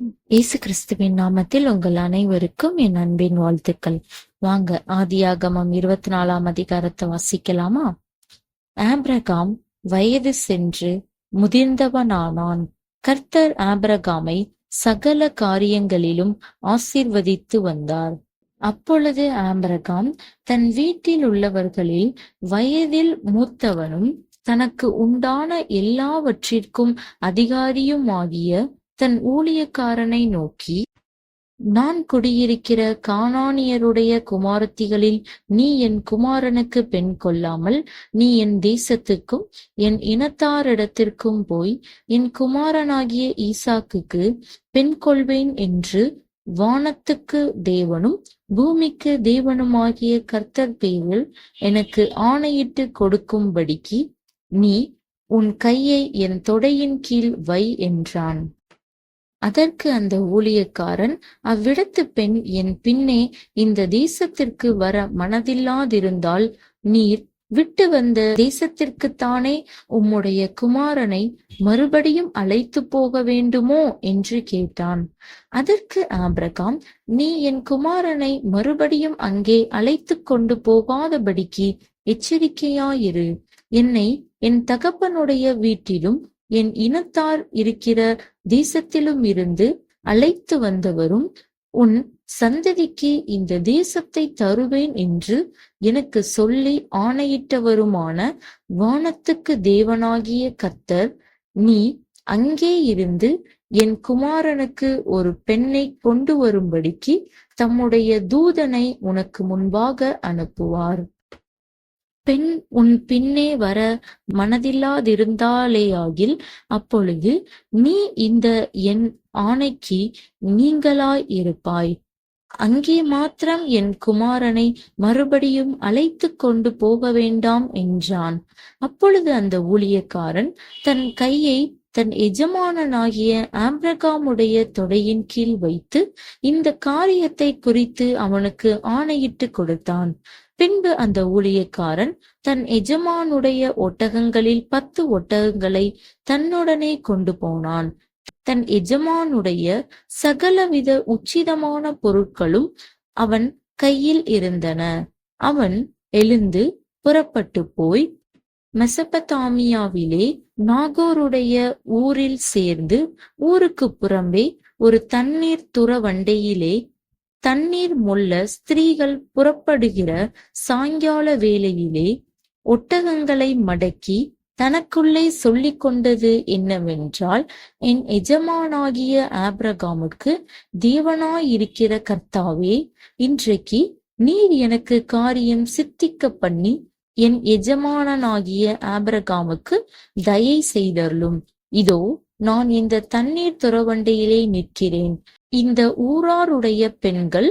இயேசு கிறிஸ்துவின் நாமத்தில் உங்கள் அனைவருக்கும் என் அன்பின் வாழ்த்துக்கள். வாங்க ஆதியாகமம் 24ஆம் அதிகாரத்தை வாசிக்கலாமா? ஆபிரகாம் வயது சென்று முதிர்ந்தவனானான். கர்த்தர் ஆபிரகாமை சகல காரியங்களிலும் ஆசீர்வதித்து வந்தார். அப்பொழுது ஆபிரகாம் தன் வீட்டில் உள்ளவர்களில் வயதில் மூத்தவனும் தனக்கு உண்டான எல்லாவற்றிற்கும் அதிகாரியுமாகிய தன் ஊழியக்காரனை நோக்கி, நான் குடியிருக்கிற கானானியருடைய குமாரத்திகளில் நீ என் குமாரனுக்கு பெண் கொள்ளாமல் நீ என் தேசத்துக்கும் என் இனத்தாரிடத்திற்கும் போய் என் குமாரனாகிய ஈசாக்குக்கு பெண் கொள்வேன் என்று வானத்துக்கு தேவனும் பூமிக்கு தேவனுமாகிய கர்த்தர் பேரில் எனக்கு ஆணையிட்டு கொடுக்கும்படிக்கு நீ உன் கையை என் தொடையின் கீழ் வை என்றான். அதற்கு அந்த ஊழியக்காரன், அவ்விடத்து பெண் என் பின்னே இந்த தேசத்திற்கு வர மனதில்லாதிருந்தால் நீர் விட்டு வந்த தேசத்திற்குத்தானே உம்முடைய குமாரனை மறுபடியும் அழைத்து போக வேண்டுமோ என்று கேட்டான். அதற்கு ஆபிரகாம், நீ என் குமாரனை மறுபடியும் அங்கே அழைத்து கொண்டு போகாதபடிக்கு எச்சரிக்கையாயிரு. என்னை என் தகப்பனுடைய வீட்டிலும் என் இனத்தார் இருக்கிற தேசத்திலும் இருந்து அழைத்து வந்தவரும் உன் சந்ததிக்கு இந்த தேசத்தை தருவேன் என்று எனக்கு சொல்லி ஆணையிட்டவருமான வானத்துக்கு தேவனாகிய கர்த்தர், நீ அங்கே இருந்து என் குமாரனுக்கு ஒரு பெண்ணை கொண்டு வரும்படிக்கு தம்முடைய தூதனை உனக்கு முன்பாக அனுப்புவார். பெண் உன் பின்னே வர மனதில்லாதிருந்தாலேயாகில் அப்பொழுது நீ இந்த என் ஆணைக்கு நீங்களாய் இருப்பாய். அங்கே மாத்திரம் என் குமாரனை மறுபடியும் அழைத்து கொண்டு போக வேண்டாம் என்றான். அப்பொழுது அந்த ஊழியக்காரன் தன் கையை தன் எஜமானனாகிய ஆபிரகாமுடைய தொடையின் கீழ் வைத்து இந்த காரியத்தை குறித்து அவனுக்கு ஆணையிட்டு கொடுத்தான். பின்பு அந்த ஊழியக்காரன் தன் எஜமானுடைய ஒட்டகங்களில் 10 ஒட்டகங்களை தன்னுடனே கொண்டு போனான். தன் எஜமானுடைய சகலவித உச்சிதமான பொருட்களும் அவன் கையில் இருந்தன. அவன் எழுந்து புறப்பட்டு போய் மெசபதாமியாவிலே நாகோருடைய ஊரில் சேர்ந்து ஊருக்கு புறம்பே ஒரு தண்ணீர் துறவண்டையிலே தண்ணீர் மொள்ள ஸ்திரீகள் புறப்படுகிற சாயங்கால வேளையிலே ஒட்டகங்களை மடக்கி தனக்குள்ளே சொல்லிக் கொண்டது என்னவென்றால், என் எஜமானாகிய ஆபிரகாமுக்கு தேவனாயிருக்கிற கர்த்தாவே, இன்றைக்கு நீர் எனக்கு காரியம் சித்திக்க பண்ணி என் எஜமானனாகிய ஆபிரகாமுக்கு தயை செய்தருளும். இதோ நான் இந்த தண்ணீர் துறவண்டையிலே நிற்கிறேன். இந்த ஊராருடைய பெண்கள்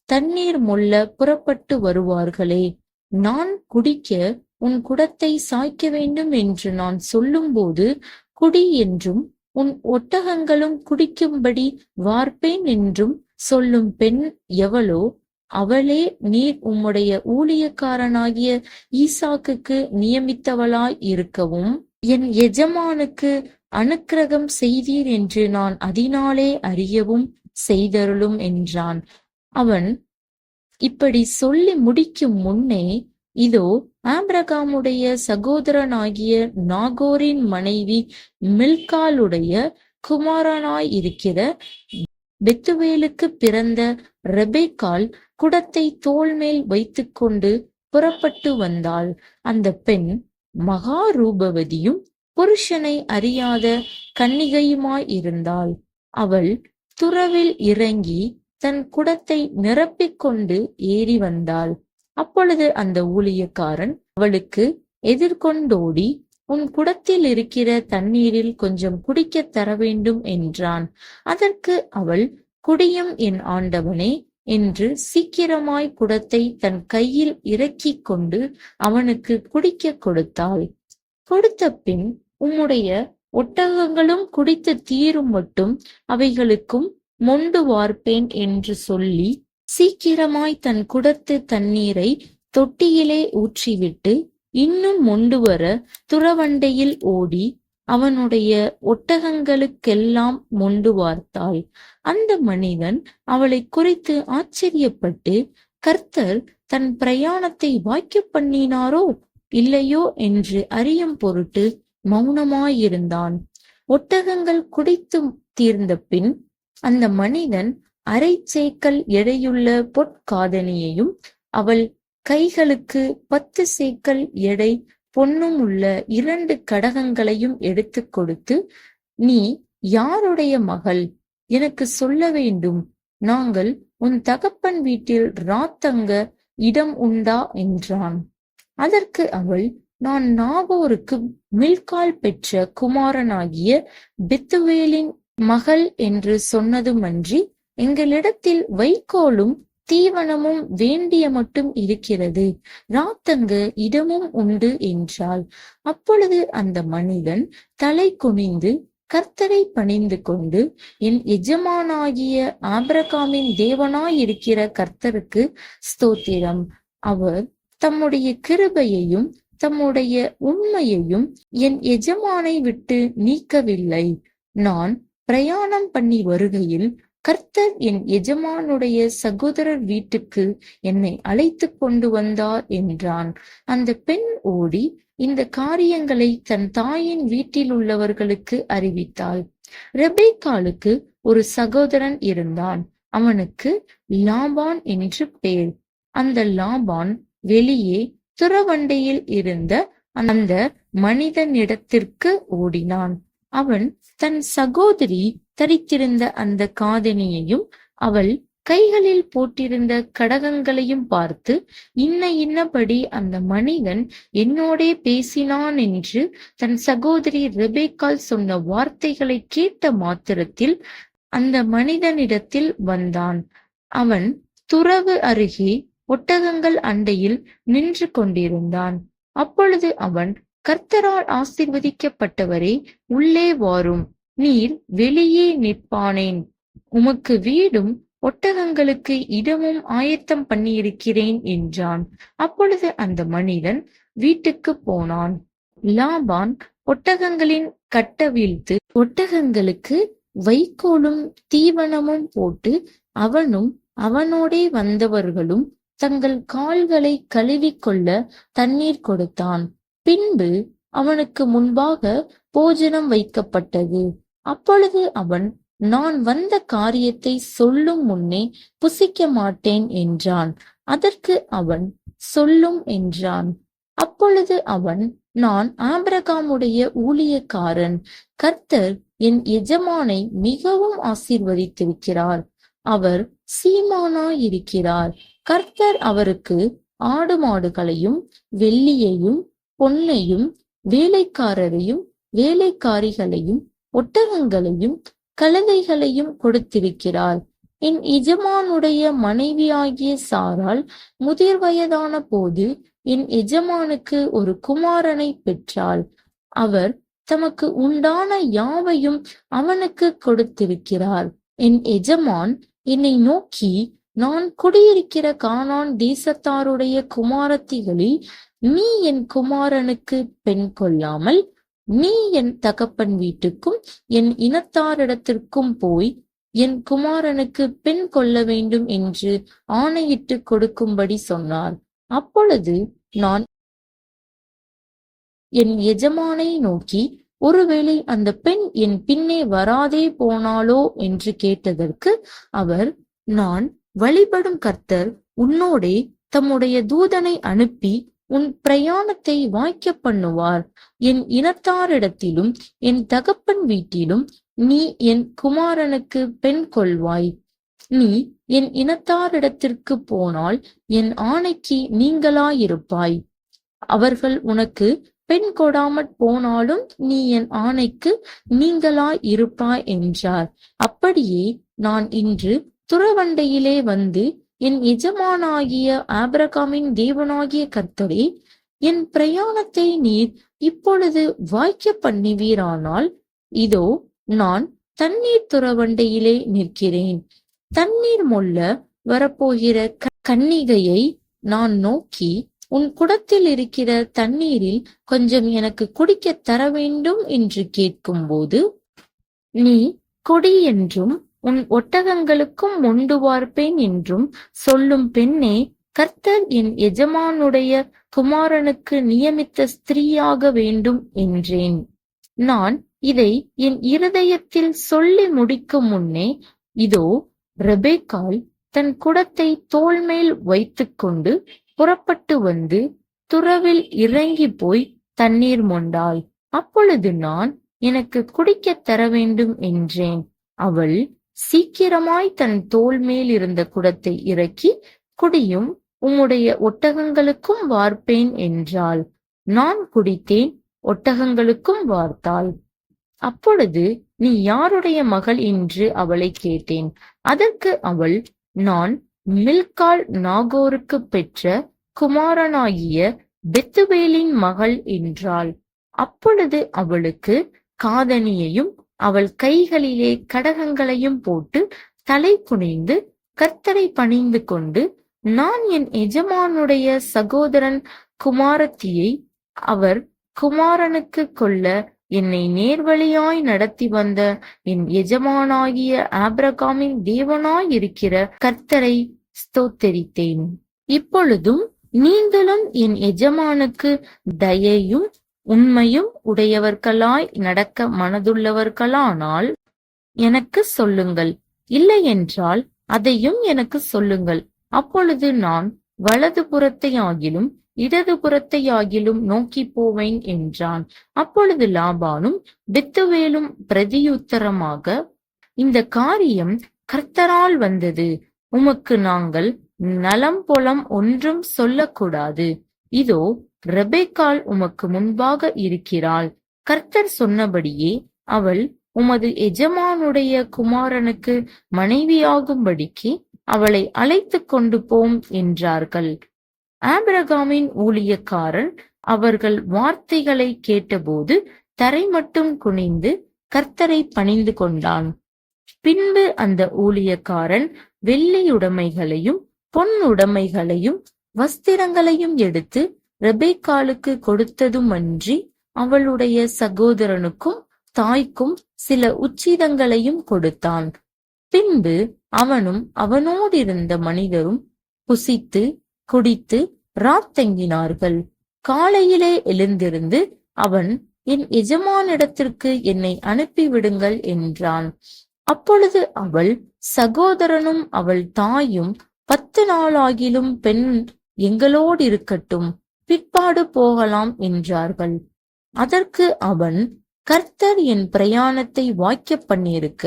தண்ணீர் மொள்ள புறப்பட்டு வருவார்களே, நான் குடிக்க உன் குடத்தை சாய்க்க வேண்டும் என்று நான் சொல்லும்போது குடி என்றும் உன் ஒட்டகங்களும் குடிக்கும்படி வார்ப்பேன் என்றும் சொல்லும் பெண் எவளோ அவளே நீர் உம்முடைய ஊழியக்காரனாகிய ஈசாக்குக்கு நியமித்தவளாய் இருக்கவும் என் எஜமானுக்கு அனுக்கிரகம் செய்தீர் என்று நான் அதனாலே அறியவும் செய்தருளும் என்றான். அவன் இப்படி சொல்லி முடிக்கும் முன்னே, இதோ ஆபிரகாமுடைய சகோதரனாகிய நாகோரின் மனைவி மில்காளுடைய குமாரனாய் இருக்கிற பெத்துவேலுக்கு பிறந்த ரெபெக்காள் குடத்தை தோள் மேல் வைத்துக்கொண்டு புறப்பட்டு வந்தாள். அந்த பெண் மகா ரூபவதியும் புருஷனை அறியாத கன்னிகையுமாய் இருந்தாள். அவள் துறவில் இறங்கி தன் குடத்தை நிரப்பிக்கொண்டு ஏறி வந்தாள். அப்பொழுது அந்த ஊழியக்காரன் அவளுக்கு எதிர்கொண்டோடி, உன் குடத்தில் இருக்கிற தண்ணீரில் கொஞ்சம் குடிக்க தர வேண்டும் என்றான். அதற்கு அவள், குடியும் என் ஆண்டவனே என்று சீக்கிரமாய் குடத்தை தன் கையில் இறக்கி கொண்டு அவனுக்கு குடிக்க கொடுத்தாள். கொடுத்த பின், உம்முடைய ஒட்டகங்களும் குடித்து தீரும் மட்டும் அவைகளுக்கும் மொண்டு வார்ப்பேன் என்று சொல்லி சீக்கிரமாய் தன் குடத்து தண்ணீரை தொட்டியிலே ஊற்றிவிட்டு இன்னும் மொண்டு வர துறவண்டையில் ஓடி அவனுடைய ஒட்டகங்களுக்கெல்லாம் மொண்டு வார்த்தாள். அந்த மனிதன் அவளை குறித்து ஆச்சரியப்பட்டு, கர்த்தர் தன் பிரயாணத்தை வாய்க்க பண்ணினாரோ இல்லையோ என்று அறியும் பொருட்டு மௌனமாயிருந்தான். ஒட்டகங்கள் குடித்து தீர்ந்த பின் அந்த மனிதன் அரை சேக்கல் எடையுள்ள பொற்காதணியையும் அவள் கைகளுக்கு 10 சேக்கல் எடை பொன்னும் உள்ள 2 கடகங்களையும் எடுத்து கொடுத்து, நீ யாருடைய மகள்? எனக்கு சொல்ல வேண்டும். நாங்கள் உன் தகப்பன் வீட்டில் ராத்தங்க இடம் உண்டா என்றான். அதற்கு அவள், நான் நாகோருக்கு மில்கால் பெற்ற குமாரனாகிய பெத்துவேலின் மகள் என்று சொன்னதுமன்றி, எங்களிடத்தில் வைக்கோலும் தீவனமும் வேண்டிய மட்டும் இருக்கிறது, ராத்தங்க இடமும் உண்டு என்றாள். அப்பொழுது அந்த மனிதன் தலை குனிந்து கர்த்தரை பணிந்து கொண்டு, என் எஜமானாகிய ஆபிரகாமின் தேவனாயிருக்கிற கர்த்தருக்கு ஸ்தோத்திரம். அவர் தம்முடைய கிருபையையும் தம்முடைய உண்மையையும் என் எஜமானை விட்டு நீக்கவில்லை. நான் பிரயாணம் பண்ணி வருகையில் கர்த்தர் என் எஜமானுடைய சகோதரர் வீட்டுக்கு என்னை அழைத்து கொண்டு வந்தார் என்றான். அந்த பெண் ஓடி இந்த காரியங்களை தன் தாயின் வீட்டில் உள்ளவர்களுக்கு அறிவித்தாள். ரெபேக்காளுக்கு ஒரு சகோதரன் இருந்தான். அவனுக்கு லாபான் என்று பெயர். அந்த லாபான் வெளியே துறவண்டையில் இருந்த அந்த மனிதனிடத்திற்கு ஓடினான். அவன் தன் சகோதரி தரித்திருந்த அந்த காதணியையும் அவள் கைகளில் போட்டிருந்த கடகங்களையும் பார்த்து, இன்னபடி அந்த மனிதன் என்னோடே பேசினான் என்று தன் சகோதரி ரெபேக்காள் சொன்ன வார்த்தைகளை கேட்ட மாத்திரத்தில் அந்த மனிதனிடத்தில் வந்தான். அவன் துறவு அருகே ஒட்டகங்கள் அண்டையில் நின்று கொண்டிருந்தான். அப்பொழுது அவன், கர்த்தரால் ஆசீர்வதிக்கப்பட்டவரே, உள்ளே வாரும், நீர் வெளியே நிற்பானேன். உமக்கு வீடும் ஒட்டகங்களுக்கு இடமும் ஆயத்தம் பண்ணியிருக்கிறேன் என்றான். அப்பொழுது அந்த மனிதன் வீட்டுக்கு போனான். லாபான் ஒட்டகங்களின் கட்டவிழ்த்து ஒட்டகங்களுக்கு வைக்கோலும் தீவனமும் போட்டு, அவனும் அவனோடே வந்தவர்களும் தங்கள் கால்களை கழுவிக்கொள்ள தண்ணீர் கொடுத்தான். பின்பு அவனுக்கு முன்பாக போஜனம் வைக்கப்பட்டது. அப்பொழுது அவன், நான் வந்த காரியத்தை சொல்லும் முன்னே புசிக்க மாட்டேன் என்றான். அதற்கு அவன், சொல்லும் என்றான். அப்பொழுது அவன், நான் ஆபிரகாமுடைய ஊழியக்காரன். கர்த்தர் என் எஜமானை மிகவும் ஆசீர்வதித்திருக்கிறார். அவர் சீமானாயிருக்கிறார். கர்த்தர் அவருக்கு ஆடு மாடுகளையும் வெள்ளியையும் பொன்னையும் வேலைக்காரரையும் வேலைக்காரிகளையும் ஒட்டகங்களையும் கழுதைகளையும் கொடுத்திருக்கிறார். என் எஜமானுடைய மனைவியாகிய சாராள் முதிர் வயதான போது என் எஜமானுக்கு ஒரு குமாரனை பெற்றாள். அவர் தமக்கு உண்டான யாவையும் அவனுக்கு கொடுத்திருக்கிறார். என் எஜமான் என்னை நோக்கி, நான் குடியிருக்கிற கானான் தேசத்தாருடைய குமாரத்திகளில் நீ என் குமாரனுக்கு பெண் கொள்ளாமல், நீ என் தகப்பன் வீட்டுக்கும் என் இனத்தாரிடத்திற்கும் போய் என் குமாரனுக்கு பெண் கொள்ள வேண்டும் என்று ஆணையிட்டு கொடுக்கும்படி சொன்னார். அப்பொழுது நான் என் எஜமானை நோக்கி, ஒருவேளை அந்த பெண் என் பின்னே வராதே போனாலோ என்று கேட்டதற்கு அவர், நான் வழிபடும் கர்த்தர் உன்னோடே தம்முடைய தூதனை அனுப்பி உன் பிரயாணத்தை வாய்க்க பண்ணுவார். என் இனத்தாரிடத்திலும் என் தகப்பன் வீட்டிலும் நீ என் குமாரனுக்கு பெண் கொள்வாய். நீ என் இனத்தாரிடத்திற்கு போனால் என் ஆணைக்கு நீங்களாயிருப்பாய். அவர்கள் உனக்கு பெண் கொடாமற் போனாலும் நீ என் ஆணைக்கு நீங்களாய் இருப்பாய் என்றார். அப்படியே நான் இன்று துறவண்டையிலே வந்து, என் எஜமானாகிய ஆபிரகாமின் தேவனாகிய கர்த்தரே, என் பிரயாணத்தை நீர் இப்பொழுது வாய்க்க பண்ணுவீரானால், இதோ நான் தண்ணீர் துறவண்டையிலே நிற்கிறேன். தண்ணீர் மொள்ள வரப்போகிற கன்னிகையை நான் நோக்கி, உன் குடத்தில் இருக்கிற தண்ணீரில் கொஞ்சம் எனக்கு குடிக்க தர வேண்டும் என்று கேட்கும்போது, நீ குடி என்றும் உன் ஒட்டகங்களுக்கும் மொண்டு வார்ப்பேன் என்றும் சொல்லும் பெண்ணே, கர்த்தர் என் எஜமானுடைய குமாரனுக்கு நியமித்த ஸ்திரீயாக வேண்டும் என்றேன். நான் இதை என் இருதயத்தில் சொல்லி முடிக்கும் முன்னே, இதோ ரெபெக்காள் தன் குடத்தை தோள்மேல் வைத்துக்கொண்டு புறப்பட்டு வந்து துறவில் இறங்கி போய் தண்ணீர் மொண்டாள். அப்பொழுது நான், எனக்கு குடிக்க தர வேண்டும் என்றேன். அவள் சீக்கிரமாய் தன் தோள் மேல் இருந்த குடத்தை இறக்கி, குடியும், உம்முடைய ஒட்டகங்களுக்கும் வார்ப்பேன் என்றாள். நான் குடித்தேன், ஒட்டகங்களுக்கும் வார்த்தாள். அப்பொழுது, நீ யாருடைய மகள் என்று அவளை கேட்டேன். அதற்கு அவள், நான் மில்காள் நாகோருக்கு பெற்ற குமாரனாகிய பெத்துவேலின் மகள் என்றாள். அப்பொழுது அவளுக்கு காதணியையும் அவள் கைகளிலே கடகங்களையும் போட்டு தலை குனிந்து கர்த்தரை பணிந்து கொண்டு, நான் என் எஜமானுடைய சகோதரன் குமாரத்தியை அவர் குமாரனுக்கு கொள்ள என்னை நேர்வழியாய் நடத்தி வந்த என் எஜமானாகிய ஆபிரகாமின் தேவனாய் இருக்கிற கர்த்தரை ஸ்தோத்தரித்தேன். இப்பொழுதும் நீங்களும் என் எஜமானுக்கு தயையும் உண்மையும் உடையவர்களாய் நடக்க மனதுள்ளவர்களானால் எனக்கு சொல்லுங்கள், இல்லையென்றால் அதையும் எனக்கு சொல்லுங்கள். அப்பொழுது நான் வலது புறத்தையாகிலும் இடது புறத்தையாகிலும் நோக்கி போவேன் என்றான். அப்பொழுது லாபானும் பெத்துவேலும் பிரதியுத்தரமாக, இந்த காரியம் கர்த்தரால் வந்தது, உமக்கு நாங்கள் நலம் பொலம் ஒன்றும் சொல்லக்கூடாது. இதோ ரெபெக்காள் உமக்கு முன்பாக இருக்கிறாள். கர்த்தர் சொன்னபடியே அவள் உமது எஜமானுடைய குமாரனுக்கு மனைவியாகும்படிக்கு அவளை அழைத்து கொண்டு போம் என்றார்கள். ஆபிரகாமின் ஊழியக்காரன் அவர்கள் வார்த்தைகளை கேட்டபோது தரை மட்டும் குனிந்து கர்த்தரை பணிந்து கொண்டான். பின்பு அந்த ஊழியக்காரன் வெள்ளியுடைமைகளையும் பொன்னுடைமைகளையும் வஸ்திரங்களையும் எடுத்து ரெபெக்காளுக்கு கொடுத்ததுமன்றி அவளுடைய சகோதரனுக்கும் தாய்க்கும் சில உச்சிதங்களையும் கொடுத்தான். பின்பு அவனும் அவனோடிருந்த மனிதரும் புசித்து குடித்து ராத்தங்கினார்கள். காலையிலே எழுந்திருந்து அவன், என் எஜமானிடத்திற்கு என்னை அனுப்பிவிடுங்கள் என்றான். அப்பொழுது அவள் சகோதரனும் அவள் தாயும், 10 நாளாகிலும் பெண் எங்களோடு இருக்கட்டும், பிற்பாடு போகலாம் என்றார்கள். அதற்கு அவன், கர்த்தர் என் பிரயாணத்தை வாய்க்க பண்ணியிருக்க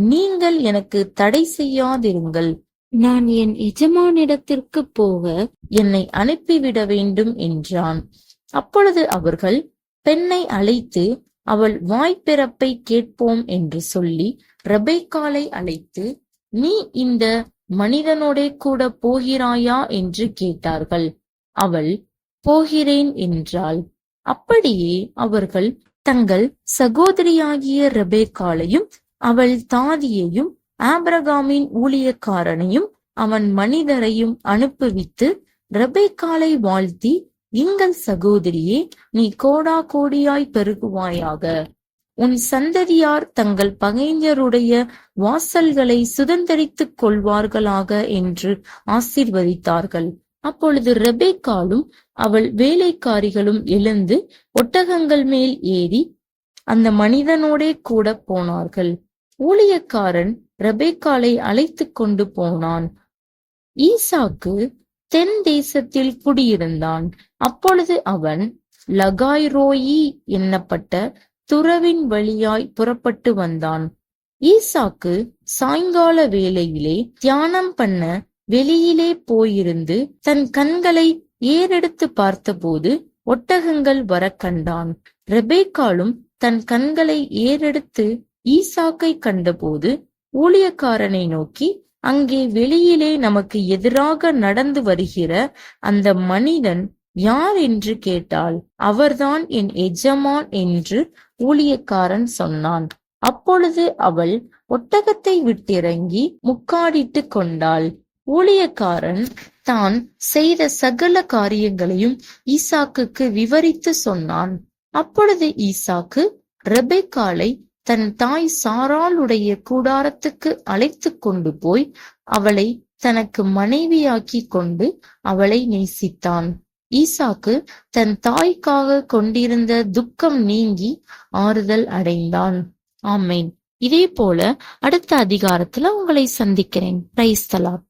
நீங்கள் எனக்கு தடை செய்யாதிருங்கள். நான் என் எஜமானிடத்திற்கு போக என்னை அனுப்பிவிட வேண்டும் என்றான். அப்பொழுது அவர்கள் பெண்ணை அழைத்து அவள் வாய்ப்பிறப்பை கேட்போம் என்று சொல்லி ரெபெக்காளை அழைத்து, நீ இந்த மனிதனோடே கூட போகிறாயா என்று கேட்டார்கள். அவள் போகிறேன் என்றாள். அப்படியே அவர்கள் தங்கள் சகோதரியாகிய ரெபெக்காளையும் அவள் தாதியையும் ஆபிரகாமின் ஊழியக்காரனையும் அவன் மனிதரையும் அனுப்புவித்து ரெபெக்காளை வாழ்த்தி, எங்கள் சகோதரியே, நீ கோடா கோடியாய் பெருகுவாயாக, உன் சந்ததியார் தங்கள் பகைஞருடைய வாசல்களை சுதந்தரித்துக் கொள்வார்களாக என்று ஆசீர்வதித்தார்கள். அப்பொழுது ரெபெக்காளும் அவள் வேலைக்காரிகளும் எழுந்து ஒட்டகங்கள் மேல் ஏறி அந்த மனிதனோடே கூட போனார்கள். ஊழியக்காரன் ரெபெக்காளை அழைத்து கொண்டு போனான். ஈசாக்கு தென் தேசத்தில் குடியிருந்தான். அப்பொழுது அவன் லகாய்ரோயி என்னப்பட்ட துறவின் வழியாய் புறப்பட்டு வந்தான். ஈசாக்கு சாயங்கால வேளையிலே தியானம் பண்ண வெளியிலே போயிருந்து தன் கண்களை ஏறெடுத்து பார்த்தபோது ஒட்டகங்கள் வர கண்டான். ரெபெக்காளும் தன் கண்களை ஏறெடுத்து ஈசாக்கை கண்டபோது ஊழியக்காரனை நோக்கி, அங்கே வெளியிலே நமக்கு எதிராக நடந்து வருகிற அந்த மனிதன் யார் என்று கேட்டாள். அவர்தான் என் எஜமான் என்று ஊழியக்காரன் சொன்னான். அப்பொழுது அவள் ஒட்டகத்தை விட்டிறங்கி முக்காடிட்டு கொண்டாள். ஊழியக்காரன் தான் செய்த சகல காரியங்களையும் ஈசாக்குக்கு விவரித்து சொன்னான். அப்பொழுது ஈசாக்கு ரெபெக்காளை தன் தாய் சாராளுடைய கூடாரத்துக்கு அழைத்து கொண்டு போய் அவளை தனக்கு மனைவியாக்கி கொண்டு அவளை நேசித்தான். ஈசாக்கு தன் தாய்க்காக கொண்டிருந்த துக்கம் நீங்கி ஆறுதல் அடைந்தான். ஆமேன். இதே போல அடுத்த அதிகாரத்துல உங்களை சந்திக்கிறேன். Praise the Lord.